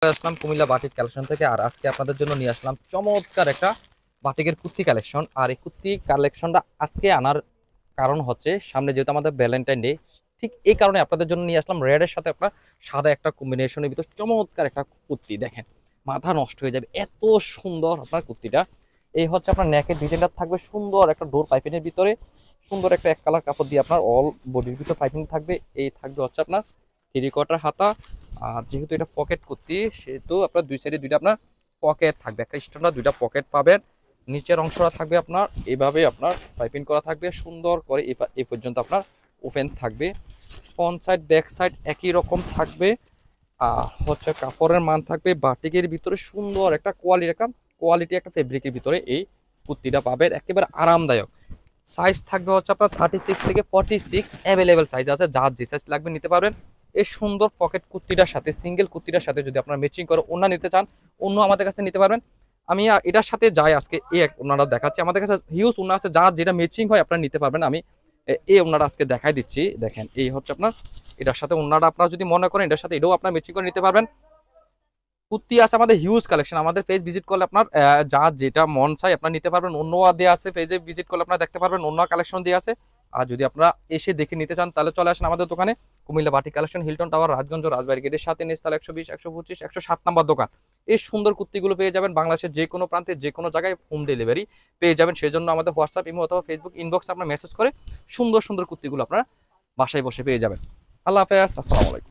আসলাম Comilla batik collection থেকে। আর আজকে আপনাদের জন্য নিয়ে আসলাম চমৎকার একটা বাটিকের কুর্তি কালেকশন। আর এই কুর্তি কালেকশনটা আজকে আনার কারণ হচ্ছে সামনে যেহেতু আমাদের ভ্যালেন্টাইন ডে, ঠিক এই কারণে আপনাদের জন্য নিয়ে আসলাম রেডের সাথে আপনার সাদা একটা কম্বিনেশনের ভিতর চমৎকার একটা কুর্তি। দেখেন, মাথা নষ্ট হয়ে যাবে, এত সুন্দর আপনার কুর্তিটা। এই হচ্ছে আপনার নেকের ডিজাইনটা থাকবে সুন্দর একটা ডোর পাইপিংয়ের ভিতরে, সুন্দর একটা এক কালার কাপড় দিয়ে আপনার অল বডির ভিতর পাইপিং থাকবে। এই থাকবে হচ্ছে আপনার থ্রি কোয়ার্টার হাতা। আর যেহেতু এটা পকেট কুর্তি সেহেতু আপনার দুই সাইডে দুইটা আপনার পকেট থাকবে, একটা স্ট্যান্ডার্ড দুইটা পকেট পাবেন। নিচের অংশটা থাকবে আপনার এভাবে আপনার পাইপিং করা থাকবে সুন্দর করে, এই পর্যন্ত আপনার ওপেন থাকবে। ফ্রন্ট সাইড ব্যাক সাইড একই রকম থাকবে। আর হচ্ছে কাপড়ের মান থাকবে বাটিকের ভিতরে সুন্দর একটা কোয়ালিটি একটা ফেব্রিকের ভিতরে এই কুর্তিটা পাবেন, একেবারে আরামদায়ক। সাইজ থাকবে হচ্ছে আপনার 36 থেকে 46, অ্যাভেলেবেল সাইজ আছে, যার যে সাইজ লাগবে নিতে পারবেন। এই সুন্দর পকেট কুর্তিটার সাথে সিঙ্গেল কুর্তিটার সাথে যদি আপনারা ম্যাচিং করে ওড়না নিতে চান, অন্য আমাদের কাছে নিতে পারবেন। আমি এটার সাথে যাই আজকে এই এক ওড়নাটা দেখাচ্ছি, আমাদের কাছে হিউজ ওড়না আছে, যার যেটা ম্যাচিং হয় আপনারা নিতে পারবেন। আমি এই ওড়নাটা আজকে দেখাই দিচ্ছি। দেখেন, এই হচ্ছে আপনার এটার সাথে ওড়নাটা, আপনারা যদি মনে করেন এটার সাথে এটাও আপনারা ম্যাচিং করে নিতে পারবেন। কুর্তি আছে আমাদের হিউজ কালেকশন, আমাদের পেজ ভিজিট করলে আপনার যা যেটা মন চাই আপনার নিতে পারবেন। অন্য দেওয়া আছে, পেজে ভিজিট করলে আপনারা দেখতে পারবেন অন্য কালেকশন দিয়ে আছে। আর যদি আপনারা এসে দেখে নিতে চান তাহলে চলে আসেন আমাদের দোকানে, Comilla batik collection, Hilton tower, Rajganj, Rajbari গেটের সাথে, নিচতলা 120, 125, 107 নাম্বার দোকান। এই সুন্দর কুর্তিগুলো পেয়ে যাবেন বাংলাদেশের যে কোনো প্রান্তে যে কোনো জায়গায় হোম ডেলিভারি পেয়ে যাবেন। সেই জন্য আমাদের হোয়াটসঅ্যাপ, ইমো অথবা ফেসবুক ইনবক্স আপনার মেসেজ করে সুন্দর সুন্দর কুর্তিগুলো আপনারা বাসায় বসে পেয়ে যাবেন। আল্লাহ হাফেজ, আসসালামু আলাইকুম।